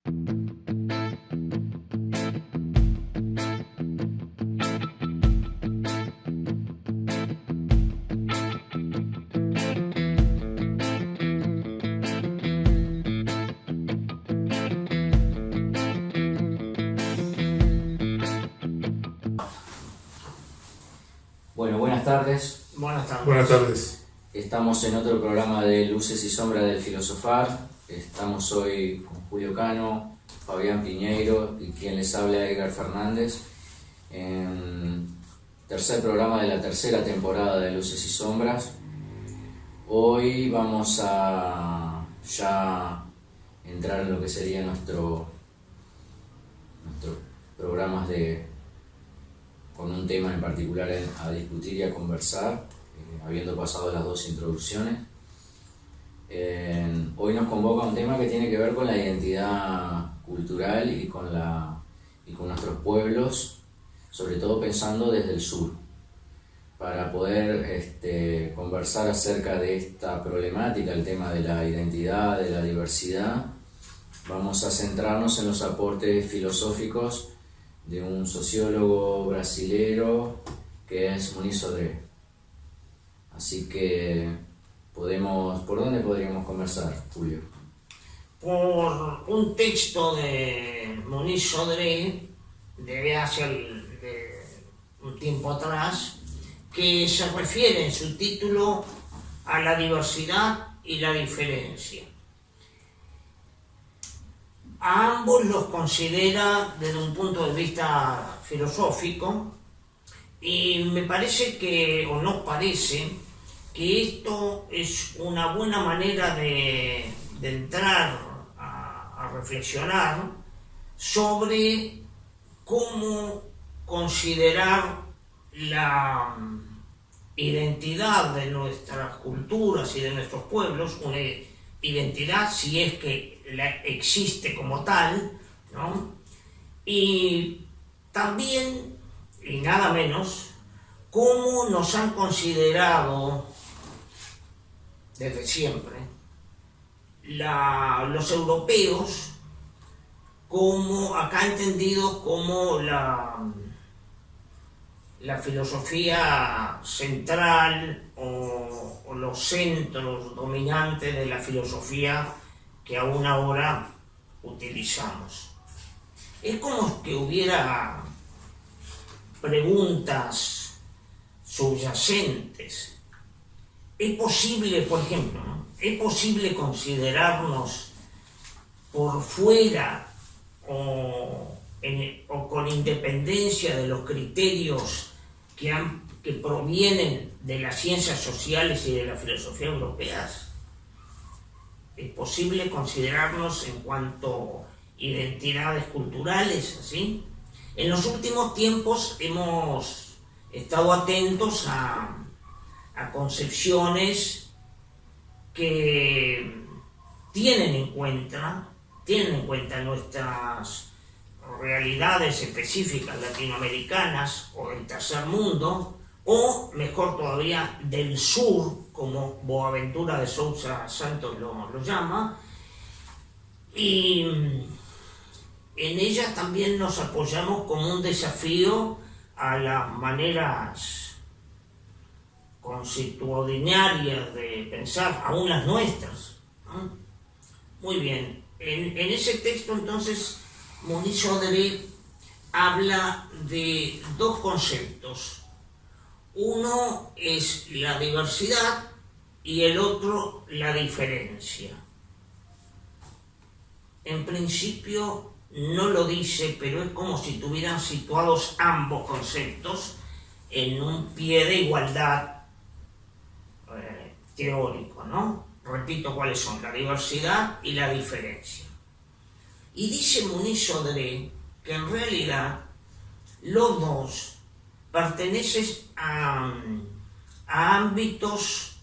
Bueno, buenas tardes. Buenas tardes. Buenas tardes. Estamos en otro programa de Luces y Sombras del Filosofar. Estamos hoy con Julio Cano, Fabián Piñeiro y quien les habla, Edgar Fernández, en tercer programa de la tercera temporada de Luces y Sombras. Hoy vamos a ya entrar en lo que sería nuestros programas con un tema en particular a discutir y a conversar, habiendo pasado las dos introducciones. Hoy nos convoca un tema que tiene que ver con la identidad cultural y con nuestros pueblos, sobre todo pensando desde el sur, para poder conversar acerca de esta problemática, el tema de la identidad, de la diversidad. Vamos a centrarnos en los aportes filosóficos de un sociólogo brasilero que es Muniz Sodré. Así que ¿por dónde podríamos conversar, Julio? Por un texto de Muniz Sodré de hace un tiempo atrás, que se refiere en su título a la diversidad y la diferencia. A ambos los considera desde un punto de vista filosófico, y me parece que, o nos parece, que esto es una buena manera de entrar a reflexionar sobre cómo considerar la identidad de nuestras culturas y de nuestros pueblos, una identidad si es que existe como tal, ¿no? Y también, y nada menos, cómo nos han considerado desde siempre los europeos, como acá entendido como la filosofía central o los centros dominantes de la filosofía que aún ahora utilizamos. Es como que hubiera preguntas subyacentes. ¿Es posible, por ejemplo, ¿no? ¿Es posible considerarnos por fuera o con independencia de los criterios que provienen de las ciencias sociales y de la filosofía europeas? ¿Es posible considerarnos en cuanto a identidades culturales, así? En los últimos tiempos hemos estado atentos a concepciones que tienen en cuenta nuestras realidades específicas latinoamericanas o del tercer mundo, o mejor todavía del sur, como Boaventura de Sousa Santos lo llama, y en ellas también nos apoyamos como un desafío a las maneras constitucionarias de pensar, aún las nuestras, ¿no? Muy bien, en ese texto entonces Muniz Sodré habla de dos conceptos. Uno es la diversidad y el otro la diferencia. En principio no lo dice, pero es como si estuvieran situados ambos conceptos en un pie de igualdad teórico, ¿no? Repito cuáles son: la diversidad y la diferencia. Y dice Muniz Sodré que en realidad los dos pertenecen a ámbitos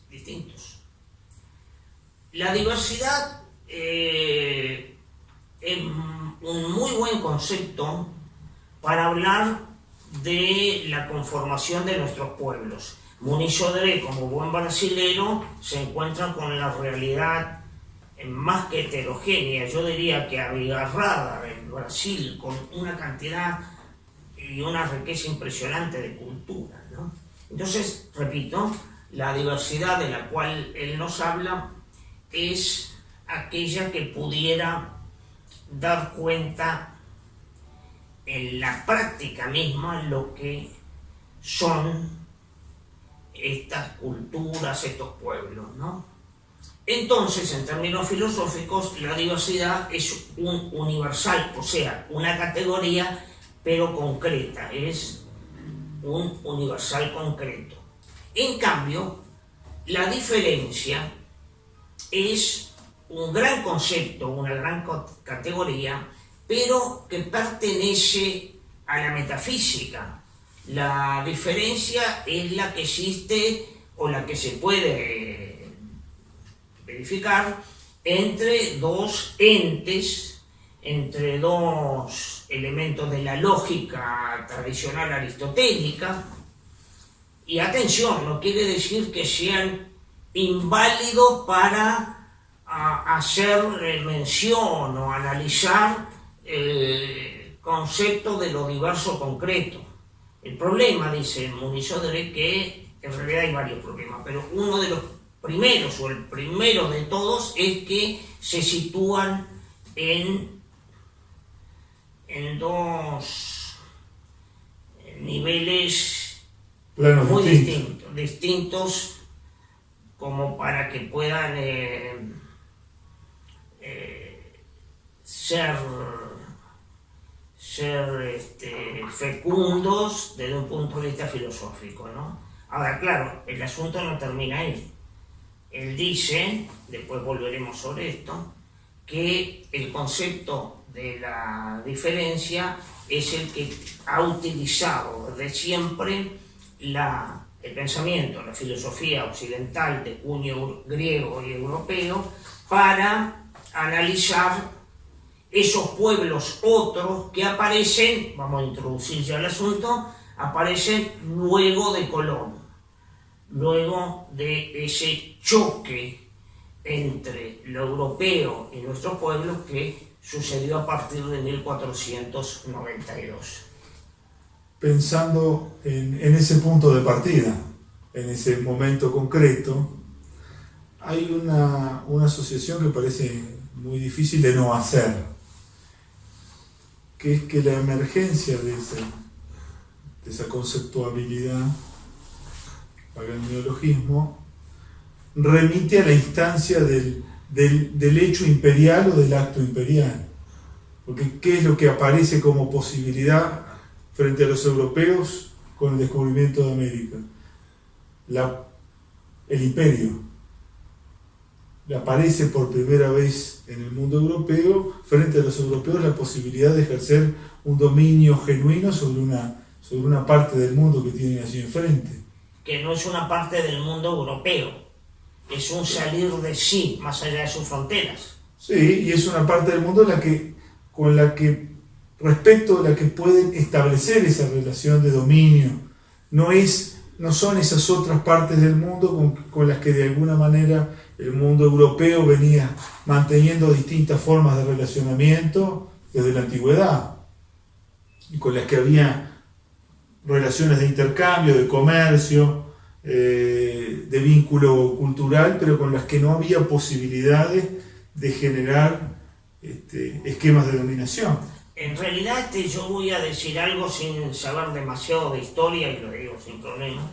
distintos. La diversidad es un muy buen concepto para hablar de la conformación de nuestros pueblos. Muniz Sodré, como buen brasilero, se encuentra con la realidad más que heterogénea, yo diría que abigarrada en Brasil, con una cantidad y una riqueza impresionante de cultura, ¿no? Entonces, repito, la diversidad de la cual él nos habla es aquella que pudiera dar cuenta en la práctica misma lo que son estas culturas, estos pueblos, ¿no? Entonces, en términos filosóficos, la diversidad es un universal, o sea, una categoría, pero concreta, es un universal concreto. En cambio, la diferencia es un gran concepto, una gran categoría, pero que pertenece a la metafísica. La diferencia es la que existe o la que se puede verificar entre dos entes, entre dos elementos de la lógica tradicional aristotélica. Y atención, no quiere decir que sean inválidos para hacer mención o analizar el concepto de lo diverso concreto. El problema, dice Muniz Sodré, que en realidad hay varios problemas, pero uno de los primeros, o el primero de todos, es que se sitúan en dos niveles muy distintos como para que puedan ser fecundos desde un punto de vista filosófico, ¿no? Ahora, claro, el asunto no termina ahí. Él dice, después volveremos sobre esto, que el concepto de la diferencia es el que ha utilizado desde siempre el pensamiento, la filosofía occidental de cuño griego y europeo para analizar esos pueblos otros que aparecen, vamos a introducir ya el asunto, aparecen luego de Colón, luego de ese choque entre lo europeo y nuestros pueblos que sucedió a partir de 1492. Pensando en ese punto de partida, en ese momento concreto, hay una asociación que parece muy difícil de no hacer, que es que la emergencia de esa conceptuabilidad para el neologismo remite a la instancia del hecho imperial o del acto imperial. Porque ¿qué es lo que aparece como posibilidad frente a los europeos con el descubrimiento de América? El imperio. Aparece por primera vez en el mundo europeo, frente a los europeos, la posibilidad de ejercer un dominio genuino sobre una parte del mundo que tienen allí enfrente. Que no es una parte del mundo europeo, es un salir de sí, más allá de sus fronteras. Sí, y es una parte del mundo respecto a la que pueden establecer esa relación de dominio. No son esas otras partes del mundo con las que de alguna manera el mundo europeo venía manteniendo distintas formas de relacionamiento desde la antigüedad, y con las que había relaciones de intercambio, de comercio, de vínculo cultural, pero con las que no había posibilidades de generar esquemas de dominación. En realidad yo voy a decir algo sin saber demasiado de historia, y lo digo sin problema,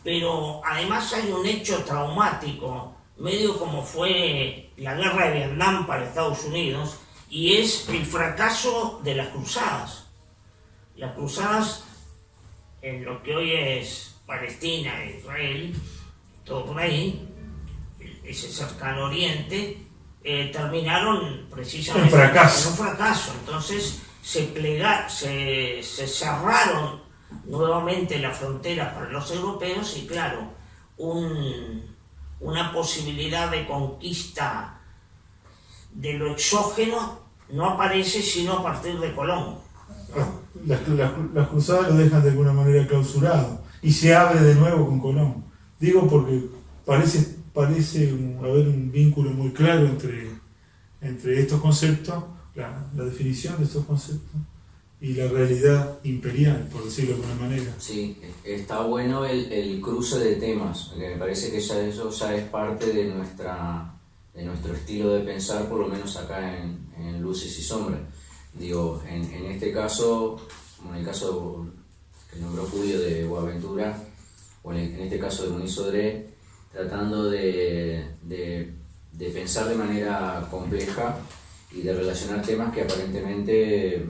pero además hay un hecho traumático, medio como fue la guerra de Vietnam para Estados Unidos, y es el fracaso de las cruzadas. Las cruzadas en lo que hoy es Palestina, Israel, todo por ahí, ese cercano oriente, terminaron precisamente en fracaso. un fracaso. Entonces se cerraron nuevamente las fronteras para los europeos y claro, una posibilidad de conquista de lo exógeno no aparece sino a partir de Colón. Las cruzadas lo dejan de alguna manera clausurado y se abre de nuevo con Colón. Digo porque parece haber un vínculo muy claro entre entre estos conceptos, la definición de estos conceptos y la realidad imperial, por decirlo de alguna manera. Sí, está bueno el cruce de temas, que me parece que eso ya es parte de nuestro estilo de pensar, por lo menos acá en Luces y Sombras. Digo, en este caso, como en el caso que nombró Julio de Boaventura, o en este caso de Muniz Sodré, tratando de pensar de manera compleja y de relacionar temas que aparentemente,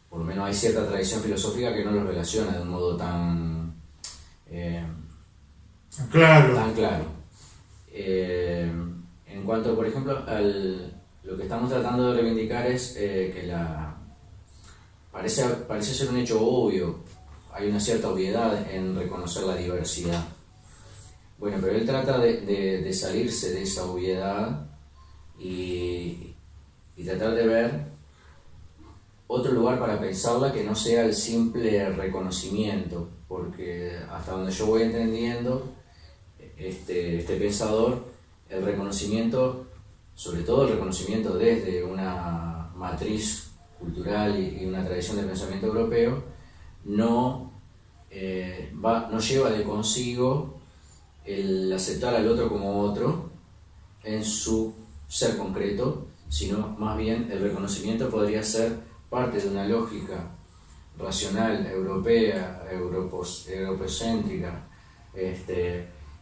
por lo menos hay cierta tradición filosófica que no los relaciona de un modo tan claro. Tan claro. En cuanto, por ejemplo, lo que estamos tratando de reivindicar es que parece ser un hecho obvio, hay una cierta obviedad en reconocer la diversidad. Bueno, pero él trata de salirse de esa obviedad y tratar de ver otro lugar para pensarla que no sea el simple reconocimiento, porque hasta donde yo voy entendiendo, este pensador, el reconocimiento, sobre todo el reconocimiento desde una matriz cultural y una tradición de pensamiento europeo, no lleva de consigo el aceptar al otro como otro en su ser concreto, sino más bien el reconocimiento podría ser parte de una lógica racional, europea, europocéntrica,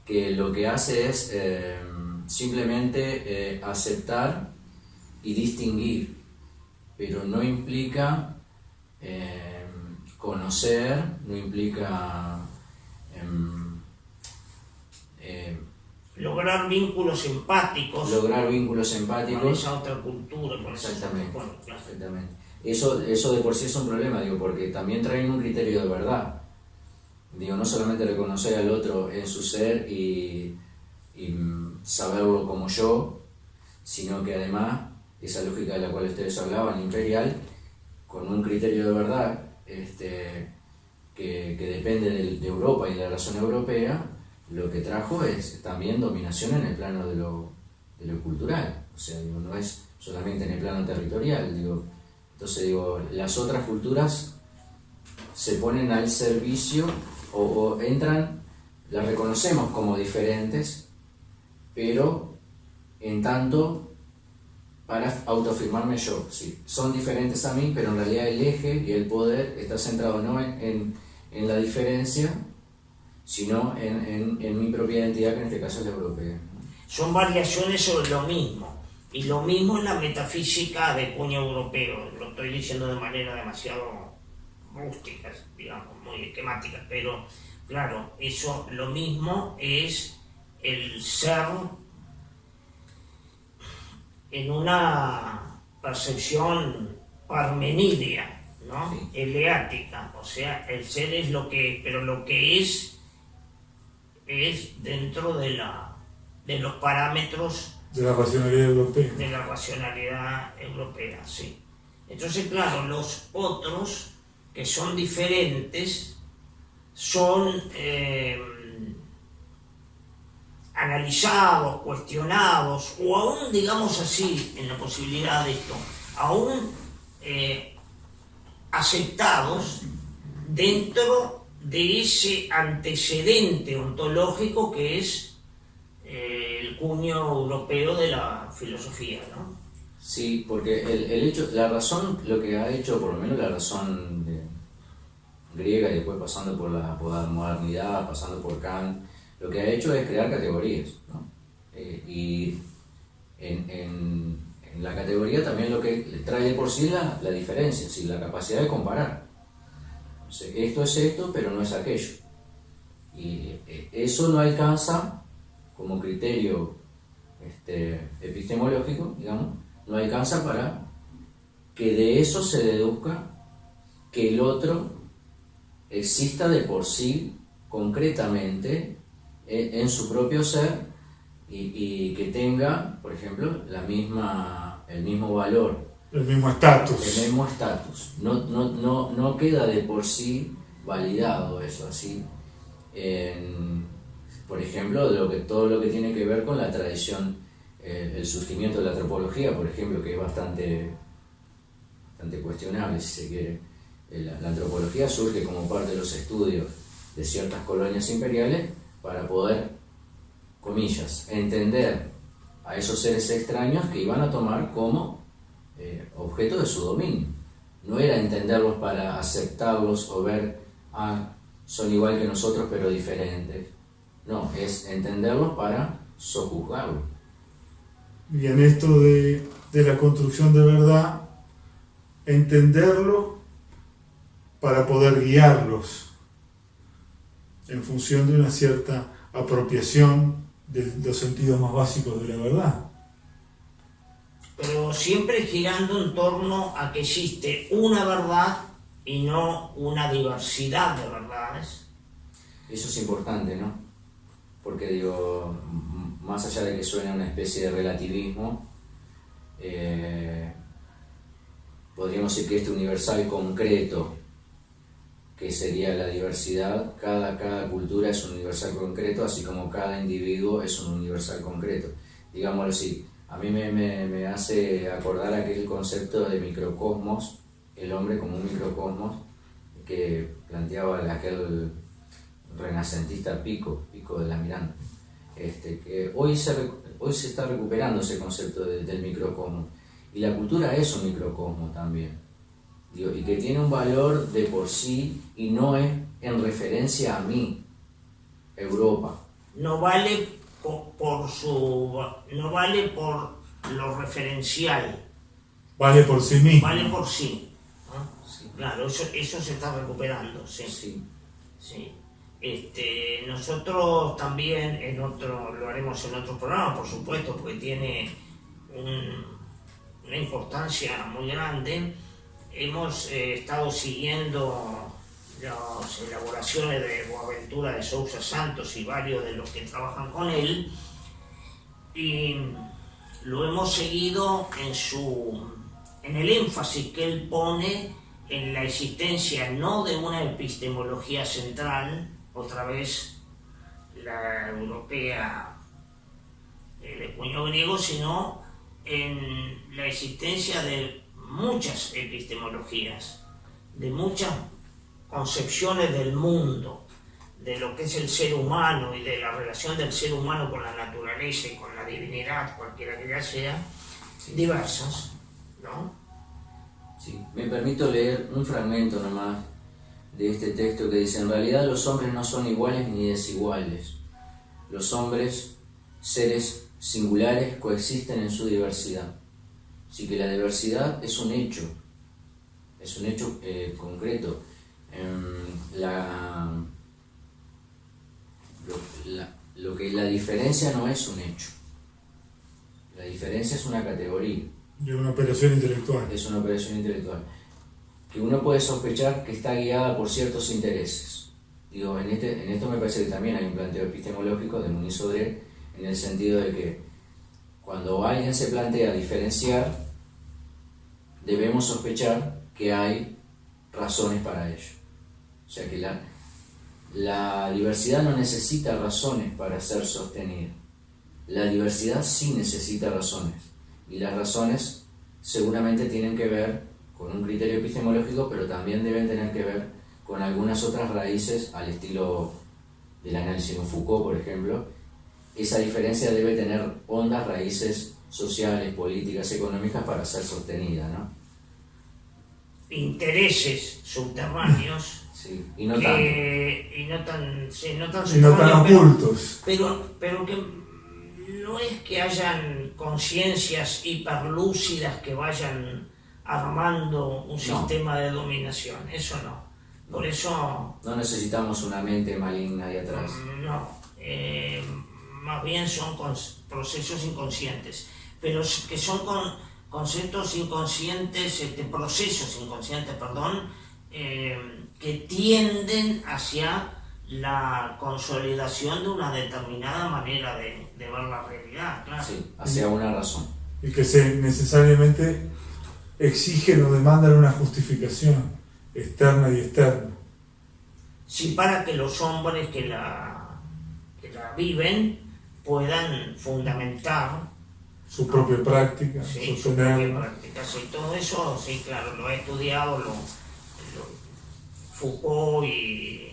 que lo que hace es simplemente aceptar y distinguir, pero no implica conocer, no implica lograr vínculos empáticos con esa otra cultura, con exactamente, bueno, claro. exactamente. Eso de por sí es un problema, digo, porque también traen un criterio de verdad. Digo, no solamente reconocer al otro en su ser y saberlo como yo, sino que además, esa lógica de la cual ustedes hablaban, imperial, con un criterio de verdad que depende de Europa y de la razón europea, lo que trajo es también dominación en el plano de lo cultural. O sea, digo, no es solamente en el plano territorial. Entonces, las otras culturas se ponen al servicio o entran, las reconocemos como diferentes, pero en tanto para autoafirmarme yo. Sí, son diferentes a mí, pero en realidad el eje y el poder está centrado no en la diferencia, sino en mi propia identidad, que en este caso es la europea. Son variaciones sobre lo mismo, y lo mismo en la metafísica de cuño europeo. Lo estoy diciendo de manera demasiado rústica, digamos, muy esquemática, pero claro, eso lo mismo es el ser en una percepción parmenidia, ¿no? Sí. Eleática, o sea, el ser es lo que, pero lo que es dentro de los parámetros De la racionalidad europea. de la racionalidad europea, sí. Entonces, claro, los otros que son diferentes son analizados, cuestionados, o aún, digamos así, en la posibilidad de esto, aún aceptados dentro de ese antecedente ontológico que es el cuño europeo de la filosofía, ¿no? Sí, porque el hecho, la razón, lo que ha hecho, por lo menos la razón griega y después pasando por la modernidad, pasando por Kant, lo que ha hecho es crear categorías, ¿no? Y en la categoría también lo que trae de por sí la diferencia, ¿sí? La capacidad de comparar. O sea, esto es esto, pero no es aquello. Y eso no alcanza como criterio epistemológico, digamos, no alcanza para que de eso se deduzca que el otro exista de por sí, concretamente, en su propio ser y que tenga, por ejemplo, el mismo valor. El mismo estatus. El mismo estatus. No queda de por sí validado eso así. Por ejemplo, todo lo que tiene que ver con la tradición el surgimiento de la antropología, por ejemplo, que es bastante cuestionable, si se quiere. La antropología surge como parte de los estudios de ciertas colonias imperiales para poder, comillas, entender a esos seres extraños que iban a tomar como objeto de su dominio. No era entenderlos para aceptarlos o ver, son igual que nosotros pero diferentes. No, es entenderlos para sojuzgarlos. Y en esto de la construcción de verdad, entenderlo para poder guiarlos en función de una cierta apropiación de los sentidos más básicos de la verdad. Pero siempre girando en torno a que existe una verdad y no una diversidad de verdades. Eso es importante, ¿no? Porque digo, más allá de que suene una especie de relativismo, podríamos decir que este universal concreto, que sería la diversidad, cada cultura es un universal concreto, así como cada individuo es un universal concreto. Digámoslo así, a mí me hace acordar aquel concepto de microcosmos, el hombre como un microcosmos, que planteaba aquel renacentista Pico de la Miranda, que hoy se está recuperando ese concepto del microcosmos, y la cultura es un microcosmos también, y que tiene un valor de por sí y no es en referencia a mí, Europa. No vale no vale por lo referencial. Vale por sí mismo. Vale por sí, ¿no? Sí. Claro, eso se está recuperando, sí. Sí. Sí. Nosotros también lo haremos en otro programa, por supuesto, porque tiene una importancia muy grande. Hemos estado siguiendo las elaboraciones de Boaventura de Sousa Santos y varios de los que trabajan con él, y lo hemos seguido en el énfasis que él pone en la existencia no de una epistemología central, otra vez la europea de puño griego, sino en la existencia de muchas epistemologías, de muchas concepciones del mundo, de lo que es el ser humano y de la relación del ser humano con la naturaleza y con la divinidad, cualquiera que ya sea, diversas, ¿no? Sí. Me permito leer un fragmento nomás de este texto que dice: en realidad los hombres no son iguales ni desiguales. Los hombres, seres singulares, coexisten en su diversidad. Así que la diversidad es un hecho concreto. La diferencia no es un hecho, la diferencia es una categoría. De una operación intelectual. Es una operación intelectual que uno puede sospechar que está guiada por ciertos intereses. Digo, en esto me parece que también hay un planteo epistemológico de Muniz Sodré, en el sentido de que cuando alguien se plantea diferenciar, debemos sospechar que hay razones para ello. O sea que la diversidad no necesita razones para ser sostenida. La diversidad sí necesita razones. Y las razones seguramente tienen que ver con un criterio epistemológico, pero también deben tener que ver con algunas otras raíces, al estilo del análisis de Foucault, por ejemplo. Esa diferencia debe tener hondas raíces sociales, políticas, económicas para ser sostenida, ¿no? intereses subterráneos, sí, y no tan ocultos, pero que no es que hayan conciencias hiperlúcidas que vayan armando un sistema de dominación, eso no. Por eso no necesitamos una mente maligna ahí atrás. No, más bien son procesos inconscientes, pero que son conceptos inconscientes, procesos inconscientes, que tienden hacia la consolidación de una determinada manera de ver la realidad, claro. Sí, hacia una razón. Y que necesariamente exigen o demandan una justificación externa y externa. Sí, para que los hombres que la viven puedan fundamentar su propia práctica, Sí, su propia sostenerla. práctica, sí, todo eso, sí, claro, lo he estudiado, Foucault y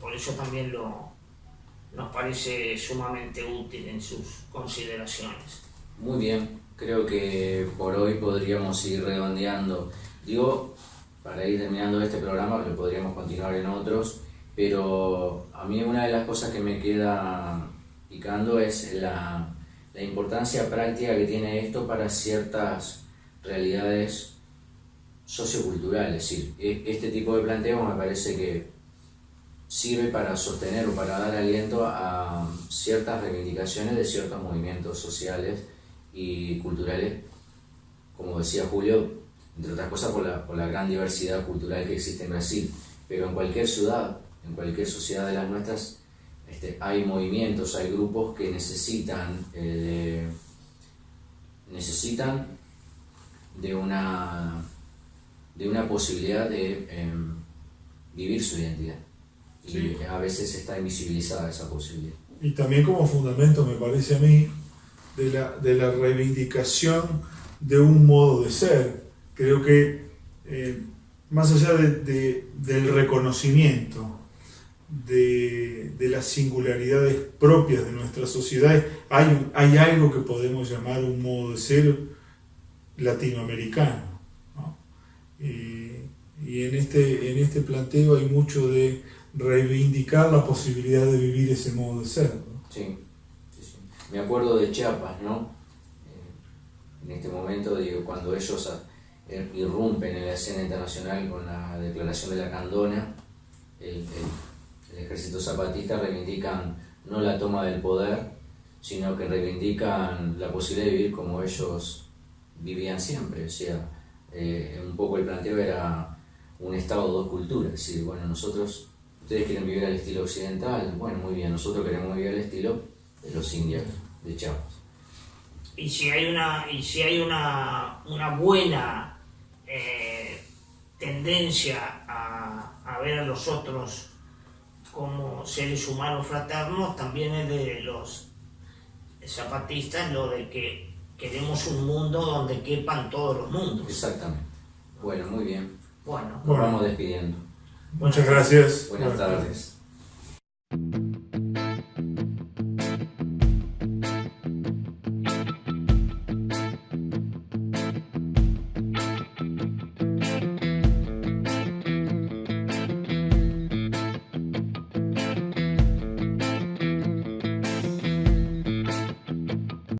por eso también nos parece sumamente útil en sus consideraciones. Muy bien, creo que por hoy podríamos ir redondeando. Digo, para ir terminando este programa, lo podríamos continuar en otros, pero a mí una de las cosas que me queda picando es la importancia práctica que tiene esto para ciertas realidades socioculturales. Es decir, este tipo de planteo me parece que sirve para sostener o para dar aliento a ciertas reivindicaciones de ciertos movimientos sociales y culturales, como decía Julio, entre otras cosas por la gran diversidad cultural que existe en Brasil. Pero en cualquier ciudad, en cualquier sociedad de las nuestras, hay movimientos, hay grupos que necesitan de una posibilidad de vivir su identidad. Sí. Y a veces está invisibilizada esa posibilidad. Y también como fundamento, me parece a mí, de la reivindicación de un modo de ser. Creo que más allá del reconocimiento de las singularidades propias de nuestras sociedades, hay algo que podemos llamar un modo de ser latinoamericano, ¿no? Y en este planteo hay mucho de reivindicar la posibilidad de vivir ese modo de ser, ¿no? Sí, sí, sí. Me acuerdo de Chiapas, ¿no? En este momento, digo, cuando ellos irrumpen en la escena internacional con la declaración de la Candona, el ejército zapatista reivindican no la toma del poder, sino que reivindican la posibilidad de vivir como ellos vivían siempre. O sea, un poco el planteo era un estado de dos culturas, es decir, bueno, ustedes quieren vivir al estilo occidental, bueno, muy bien, nosotros queremos vivir al estilo de los indios de Chiapas. Y si hay una buena tendencia a ver a los otros como seres humanos fraternos, también es de los zapatistas lo de que queremos un mundo donde quepan todos los mundos. Exactamente. Bueno, muy bien. Bueno, Nos vamos despidiendo. Muchas gracias. Buenas tardes.